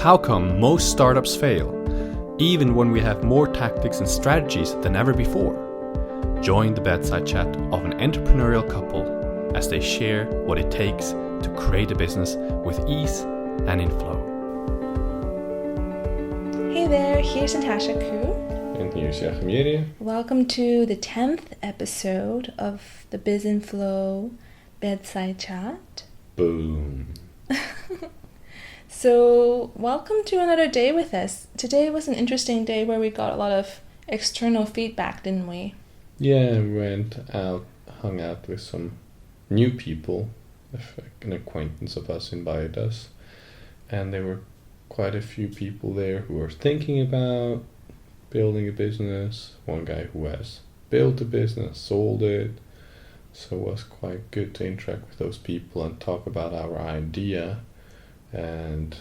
How come most startups fail, even when we have more tactics and strategies than ever before? Join the bedside chat of an entrepreneurial couple as they share what it takes to create a business with ease and in flow. Hey there, here's Natasha Crew. And here's Jachym Jerie. Welcome to the 10th episode of the Biz in Flow bedside chat. Boom. So, welcome to another day with us. Today was an interesting day where we got a lot of external feedback, didn't we? Yeah, we went out, hung out with some new people. An acquaintance of us invited us. And there were quite a few people there who were thinking about building a business. One guy who has built a business, sold it. So it was quite good to interact with those people and talk about our idea and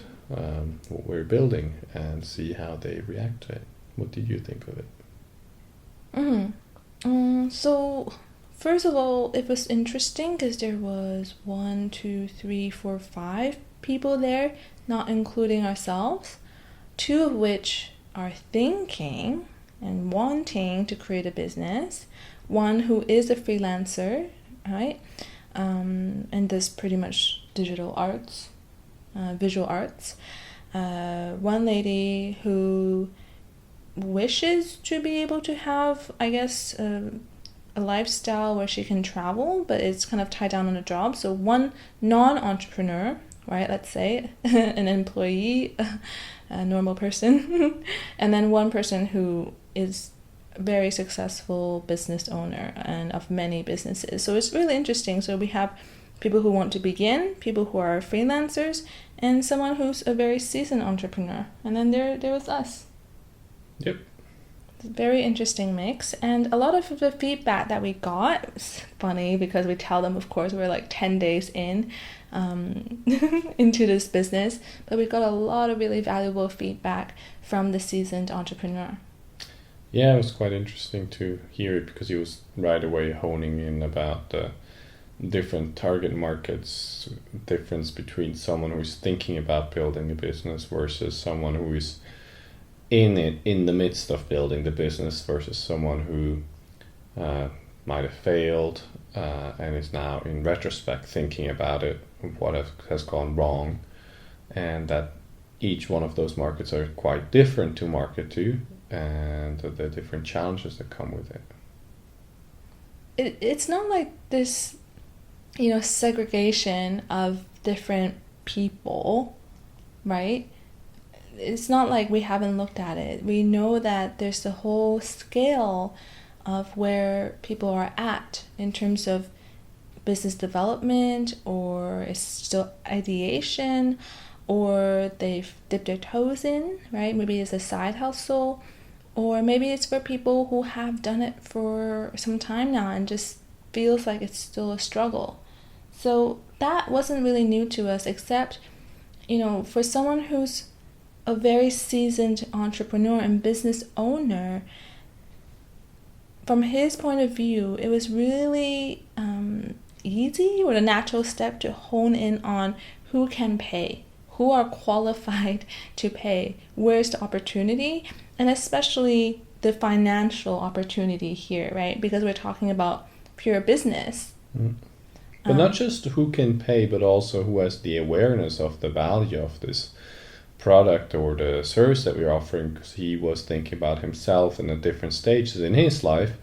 what we're building and see how they react to it. What did you think of it? So, first of all, it was interesting because there was 1, 2, 3, 4, 5 people there, not including ourselves, 2 of which are thinking and wanting to create a business, one who is a freelancer, right, and does pretty much digital arts, visual arts, one lady who wishes to be able to have, I guess, a lifestyle where she can travel, but it's kind of tied down on a job. So one non-entrepreneur, right, let's say, an employee, a normal person, and then one person who is a very successful business owner and of many businesses. So it's really interesting. So we have people who want to begin, people who are freelancers, and someone who's a very seasoned entrepreneur. And then there was us. Yep. Very interesting mix. And a lot of the feedback that we got was funny because we tell them, of course, we're like 10 days in into this business, but we got a lot of really valuable feedback from the seasoned entrepreneur. Yeah, it was quite interesting to hear it because he was right away honing in about the different target markets, difference between someone who is thinking about building a business versus someone who is in it, in the midst of building the business versus someone who might have failed and is now in retrospect thinking about it, what has gone wrong, and that each one of those markets are quite different to market to, and the different challenges that come with it. It's not like this, segregation of different people, right? It's not like we haven't looked at it. We know that there's the whole scale of where people are at in terms of business development, or it's still ideation, or they've dipped their toes in, right? Maybe it's a side hustle, or maybe it's for people who have done it for some time now and just feels like it's still a struggle. So that wasn't really new to us, except, for someone who's a very seasoned entrepreneur and business owner, from his point of view, it was really easy or a natural step to hone in on who can pay, who are qualified to pay, where's the opportunity, and especially the financial opportunity here, right? Because we're talking about pure business. But not just who can pay, but also who has the awareness of the value of this product or the service that we're offering, because he was thinking about himself and the different stages in his life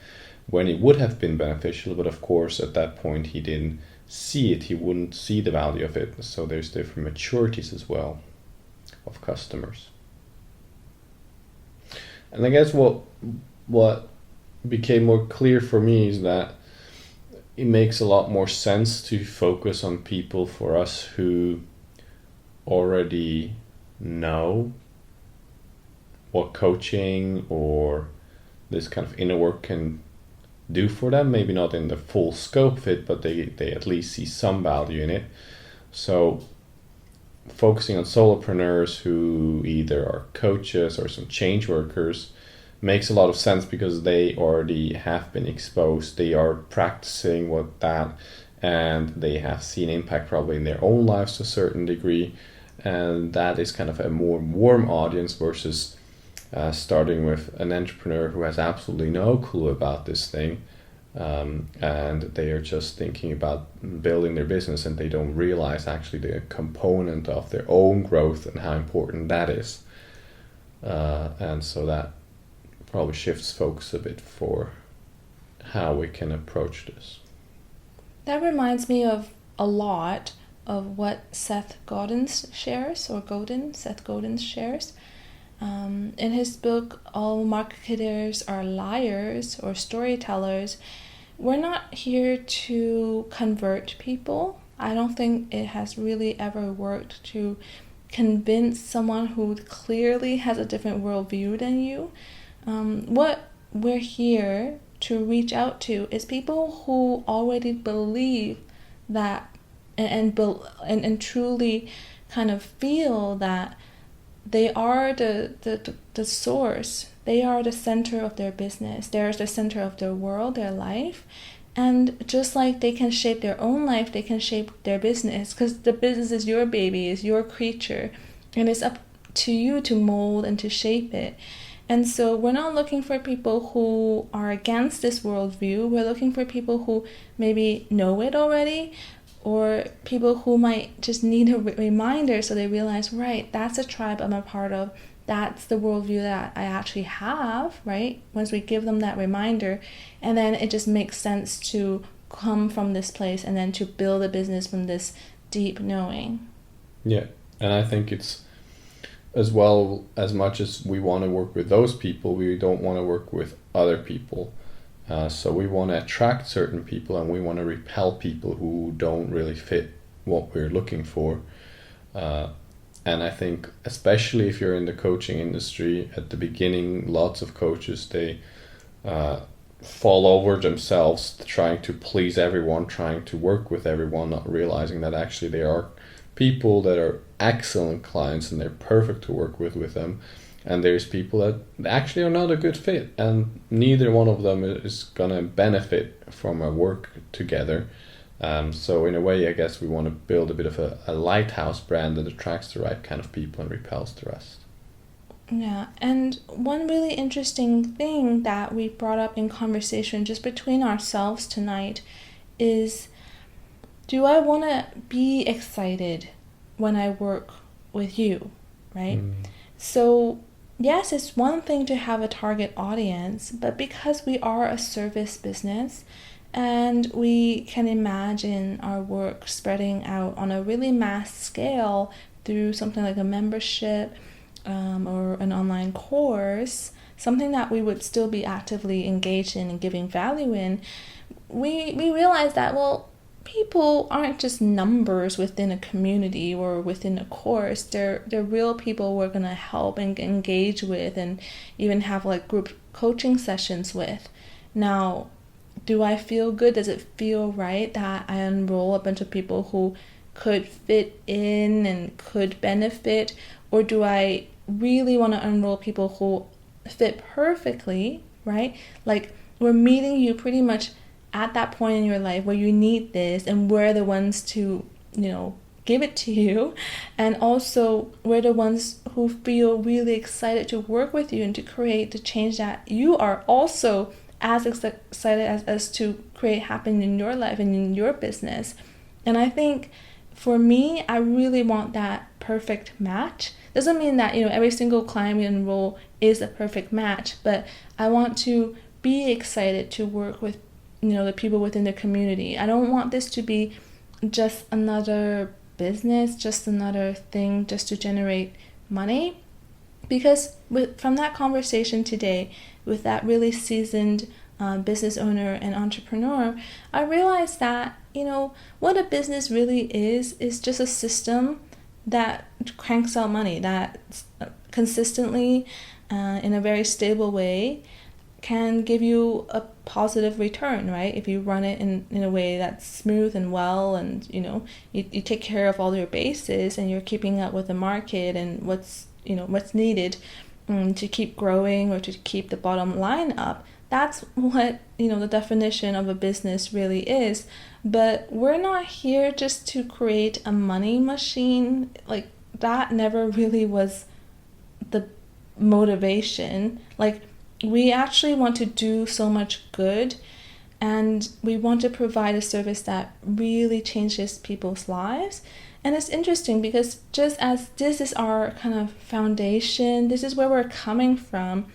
when it would have been beneficial, but of course at that point he didn't see it, he wouldn't see the value of it. So there's different maturities as well of customers. And I guess what became more clear for me is that it makes a lot more sense to focus on people for us who already know what coaching or this kind of inner work can do for them. Maybe not in the full scope of it, but they at least see some value in it. So focusing on solopreneurs who either are coaches or some change workers makes a lot of sense because they already have been exposed. They are practicing what that, and they have seen impact probably in their own lives to a certain degree. and that is kind of a more warm audience versus starting with an entrepreneur who has absolutely no clue about this thing, and they are just thinking about building their business, and they don't realize actually the component of their own growth and how important that is. And so that probably shifts focus a bit for how we can approach this. That reminds me of a lot of what Seth Godin shares. In his book, All Marketers Are Liars or Storytellers, we're not here to convert people. I don't think it has really ever worked to convince someone who clearly has a different worldview than you. What we're here to reach out to is people who already believe that and truly kind of feel that they are the source. They are the center of their business. They're the center of their world, their life. And just like they can shape their own life, they can shape their business, because the business is your baby, is your creature, and it's up to you to mold and to shape it. And so we're not looking for people who are against this worldview. We're looking for people who maybe know it already, or people who might just need a reminder so they realize, right, that's a tribe I'm a part of. That's the worldview that I actually have, right? Once we give them that reminder, and then it just makes sense to come from this place and then to build a business from this deep knowing. Yeah, and I think it's, as well, as much as we want to work with those people, we don't want to work with other people. So we want to attract certain people, and we want to repel people who don't really fit what we're looking for. And I think, especially if you're in the coaching industry, at the beginning, lots of coaches, they fall over themselves trying to please everyone, trying to work with everyone, not realizing that actually there are people that are excellent clients and they're perfect to work with them. And there's people that actually are not a good fit, and neither one of them is going to benefit from our work together. So in a way, I guess we want to build a bit of a lighthouse brand that attracts the right kind of people and repels the rest. Yeah, and one really interesting thing that we brought up in conversation just between ourselves tonight is, do I want to be excited when I work with you, right? So yes, it's one thing to have a target audience, but because we are a service business and we can imagine our work spreading out on a really mass scale through something like a membership or an online course, something that we would still be actively engaged in and giving value in, we realize that, well, people aren't just numbers within a community or within a course. They're real people we're going to help and engage with and even have like group coaching sessions with. Now, do I feel good? Does it feel right that I enroll a bunch of people who could fit in and could benefit? Or do I really want to enroll people who fit perfectly, right? Like, we're meeting you pretty much at that point in your life where you need this, and we're the ones to, give it to you. And also, we're the ones who feel really excited to work with you and to create the change that you are also as excited as us to create happen in your life and in your business. And I think for me, I really want that perfect match. Doesn't mean that, every single client we enroll is a perfect match, but I want to be excited to work with, the people within the community. I don't want this to be just another business, just another thing just to generate money. Because from that conversation today with that really seasoned business owner and entrepreneur, I realized that, what a business really is just a system that cranks out money, that consistently, in a very stable way, can give you a positive return, right? If you run it in a way that's smooth and well, and you take care of all your bases, and you're keeping up with the market and what's needed to keep growing or to keep the bottom line up. That's what the definition of a business really is. But we're not here just to create a money machine, like that never really was the motivation. Like, we actually want to do so much good, and we want to provide a service that really changes people's lives. And it's interesting because just as this is our kind of foundation, this is where we're coming from,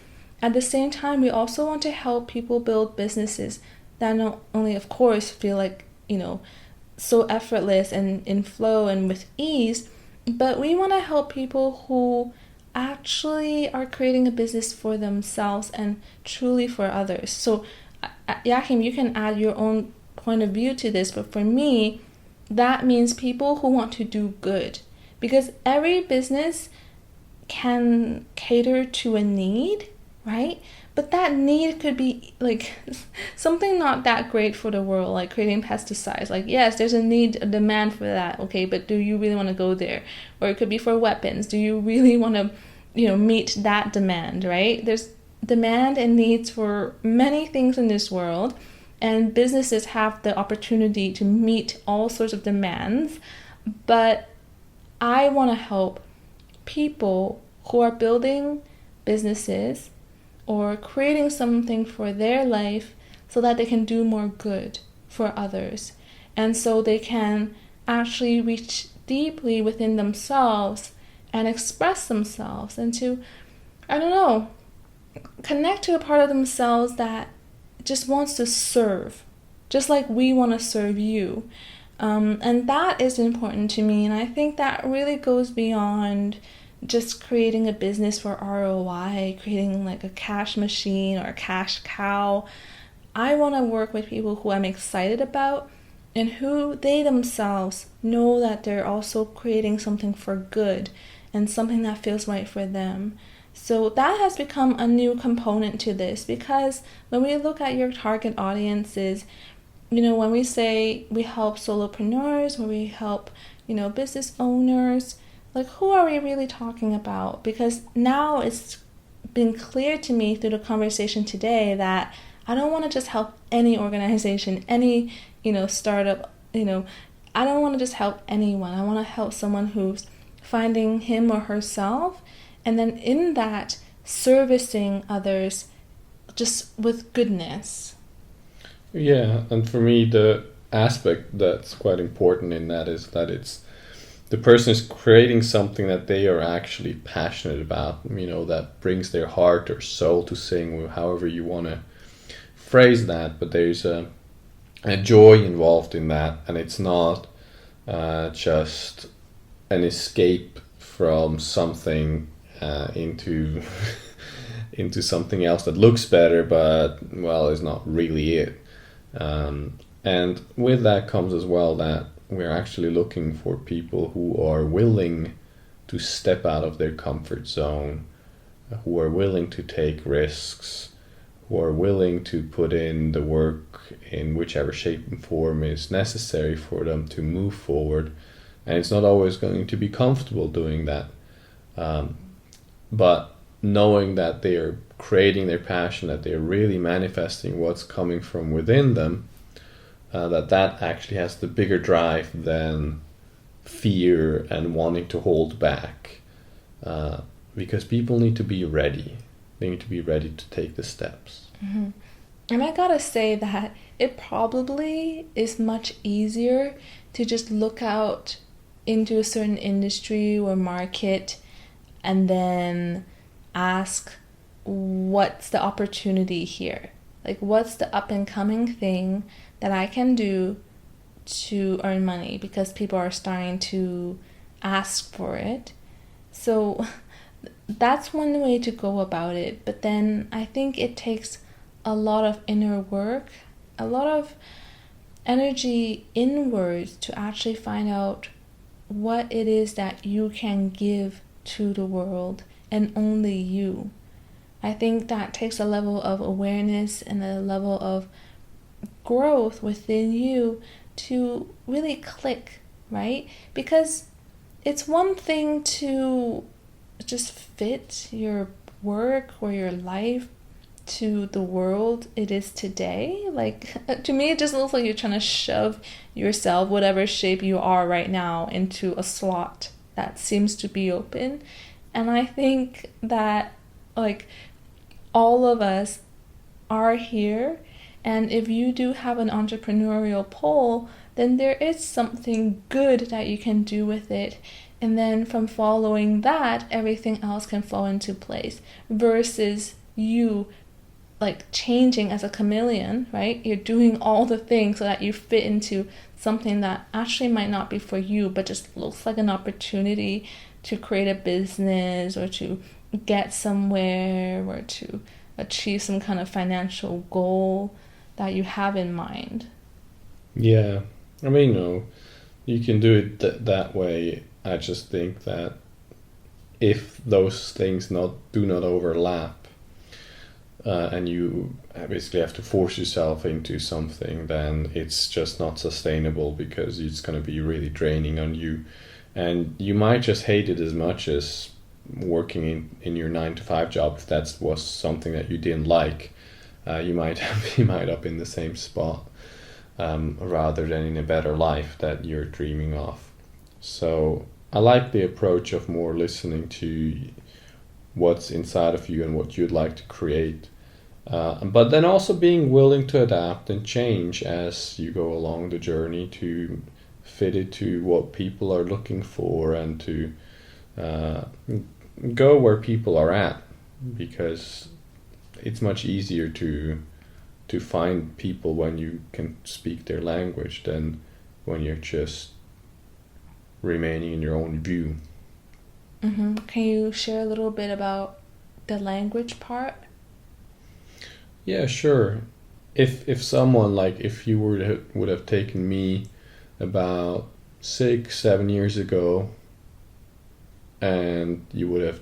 at the same time, we also want to help people build businesses that not only, of course, feel like, so effortless and in flow and with ease, but we want to help people who actually are creating a business for themselves and truly for others. So, Jachym, you can add your own point of view to this, but for me, that means people who want to do good, because every business can cater to a need, right? But that need could be like something not that great for the world, like creating pesticides. Like, yes, there's a demand for that, okay, but do you really want to go there? Or it could be for weapons. Do you really want to, meet that demand, right? There's demand and needs for many things in this world, and businesses have the opportunity to meet all sorts of demands. But I want to help people who are building businesses or creating something for their life so that they can do more good for others. And so they can actually reach deeply within themselves and express themselves and to, connect to a part of themselves that just wants to serve, just like we want to serve you. And that is important to me. And I think that really goes beyond just creating a business for ROI, creating like a cash machine or a cash cow. I want to work with people who I'm excited about and who they themselves know that they're also creating something for good and something that feels right for them. So that has become a new component to this, because when we look at your target audiences, when we say we help solopreneurs or we help, business owners, like, who are we really talking about? Because now it's been clear to me through the conversation today that I don't want to just help any organization, any, startup, I don't want to just help anyone. I want to help someone who's finding him or herself, and then in that, servicing others just with goodness. Yeah, and for me, the aspect that's quite important in that is that the person is creating something that they are actually passionate about, that brings their heart or soul to sing, however you want to phrase that. But there's a joy involved in that, and it's not just an escape from something into into something else that looks better, but, well, is not really it. And with that comes as well that we're actually looking for people who are willing to step out of their comfort zone, who are willing to take risks, who are willing to put in the work in whichever shape and form is necessary for them to move forward. And it's not always going to be comfortable doing that. But knowing that they are creating their passion, that they're really manifesting what's coming from within them, that actually has the bigger drive than fear and wanting to hold back. Because people need to be ready. They need to be ready to take the steps. Mm-hmm. And I gotta say that it probably is much easier to just look out into a certain industry or market and then ask, what's the opportunity here? Like, what's the up and coming thing that I can do to earn money, because people are starting to ask for it. So that's one way to go about it. But then I think it takes a lot of inner work, a lot of energy inwards to actually find out what it is that you can give to the world, and only you. I think that takes a level of awareness and a level of growth within you to really click, right? Because it's one thing to just fit your work or your life to the world it is today. Like, to me, it just looks like you're trying to shove yourself, whatever shape you are right now, into a slot, that seems to be open. And I think that like all of us are here, and if you do have an entrepreneurial pull, then there is something good that you can do with it. And then from following that, everything else can fall into place, versus you like changing as a chameleon, right? You're doing all the things so that you fit into something that actually might not be for you, but just looks like an opportunity to create a business or to get somewhere or to achieve some kind of financial goal that you have in mind. Yeah, I mean, no, you can do it that way. I just think that if those things do not overlap, and you basically have to force yourself into something, then it's just not sustainable, because it's going to be really draining on you. And you might just hate it as much as working in your 9-to-5 job. If that was something that you didn't like, you might up in the same spot, rather than in a better life that you're dreaming of. So I like the approach of more listening to what's inside of you and what you'd like to create. But then also being willing to adapt and change as you go along the journey to fit it to what people are looking for, and to go where people are at, because it's much easier to find people when you can speak their language than when you're just remaining in your own view. Mm-hmm. Can you share a little bit about the language part? Yeah, sure. If someone, like, if you would have taken me about 6-7 years ago, and you would have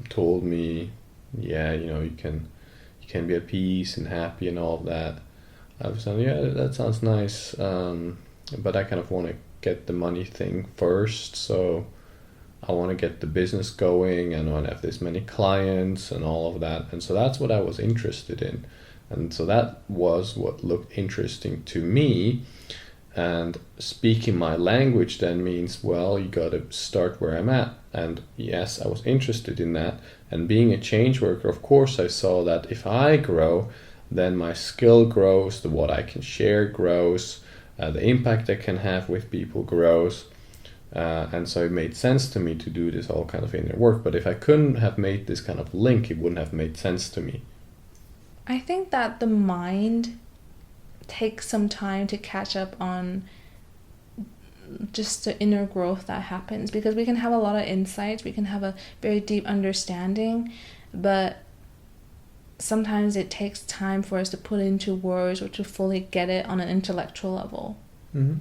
told me, yeah, you can be at peace and happy and all of that, I was saying, yeah, that sounds nice, but I kind of want to get the money thing first. So I want to get the business going, and I want to have this many clients and all of that. And so that's what I was interested in. And so that was what looked interesting to me. And speaking my language then means, well, you got to start where I'm at. And yes, I was interested in that. And being a change worker, of course, I saw that if I grow, then my skill grows, what I can share grows, the impact I can have with people grows. And so it made sense to me to do this all kind of inner work. But if I couldn't have made this kind of link, it wouldn't have made sense to me. I think that the mind takes some time to catch up on just the inner growth that happens, because we can have a lot of insights, we can have a very deep understanding, but sometimes it takes time for us to put into words or to fully get it on an intellectual level. Mm-hmm.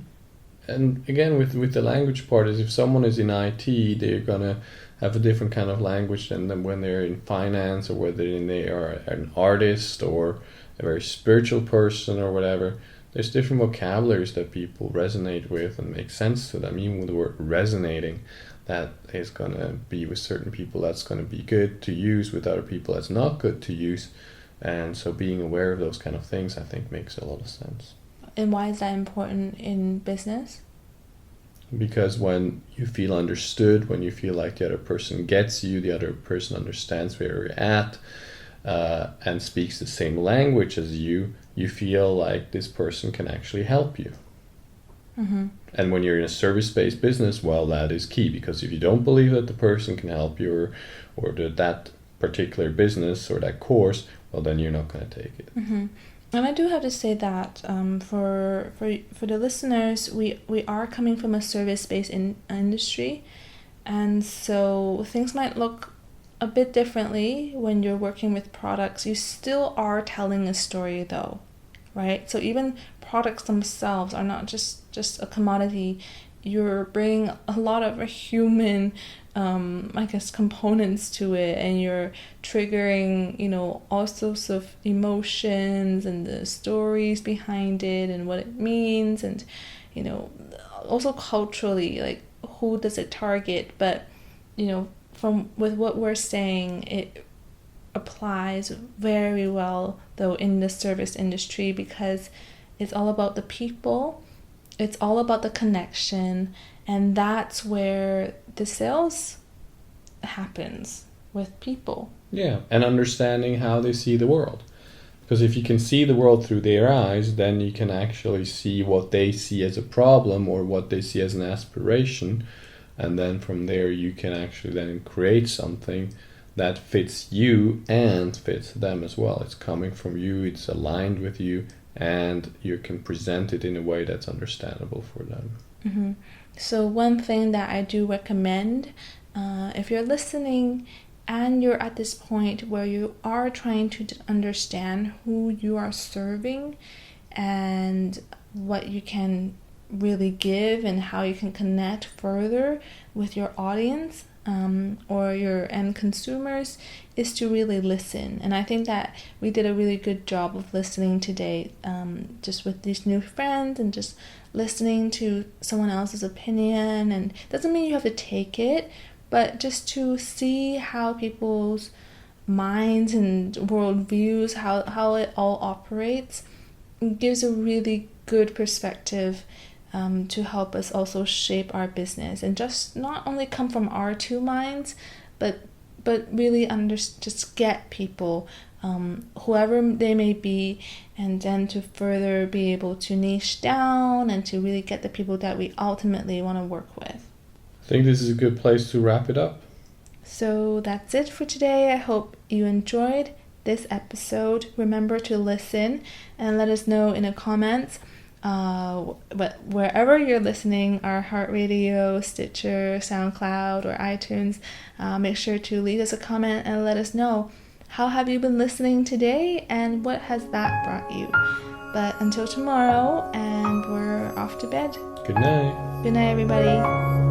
And again, with the language part, is if someone is in IT, they're gonna have a different kind of language than when they're in finance, or whether they are an artist or a very spiritual person or whatever. There's different vocabularies that people resonate with and make sense to them. Even with the word resonating, that is gonna be with certain people, that's gonna be good to use, with other people that's not good to use. And so being aware of those kind of things, I think, makes a lot of sense. And why is that important in business? Because when you feel understood, when you feel like the other person gets you, the other person understands where you're at, and speaks the same language as you, you feel like this person can actually help you. Mm-hmm. And when you're in a service-based business, well, that is key, because if you don't believe that the person can help you, or that particular business or that course, well, then you're not going to take it. Mm-hmm. And I do have to say that for the listeners, we are coming from a service-based industry, and so things might look a bit differently when you're working with products. You still are telling a story though, right? So even products themselves are not just a commodity. You're bringing a lot of human components to it, and you're triggering, all sorts of emotions and the stories behind it and what it means, and, also culturally, like, who does it target? But, with what we're saying, it applies very well, though, in the service industry, because it's all about the people, it's all about the connection, and that's where the sales happens with people. Yeah, and understanding how they see the world. Because if you can see the world through their eyes, then you can actually see what they see as a problem or what they see as an aspiration. And then from there you can actually then create something that fits you and fits them as well. It's coming from you, it's aligned with you, and you can present it in a way that's understandable for them. Mm-hmm. So one thing that I do recommend, if you're listening and you're at this point where you are trying to understand who you are serving and what you can really give and how you can connect further with your audience, or your end consumers, is to really listen. And I think that we did a really good job of listening today, just with these new friends and just listening to someone else's opinion. And doesn't mean you have to take it, but just to see how people's minds and worldviews, how it all operates, gives a really good perspective to help us also shape our business, and just not only come from our two minds, but really just get people, whoever they may be, and then to further be able to niche down and to really get the people that we ultimately want to work with. I think this is a good place to wrap it up. So that's it for today. I hope you enjoyed this episode. Remember to listen and let us know in the comments. But wherever you're listening, our Heart Radio, Stitcher, SoundCloud, or iTunes, make sure to leave us a comment and let us know, how have you been listening today and what has that brought you. But until tomorrow, and we're off to bed. Good night. Good night, everybody.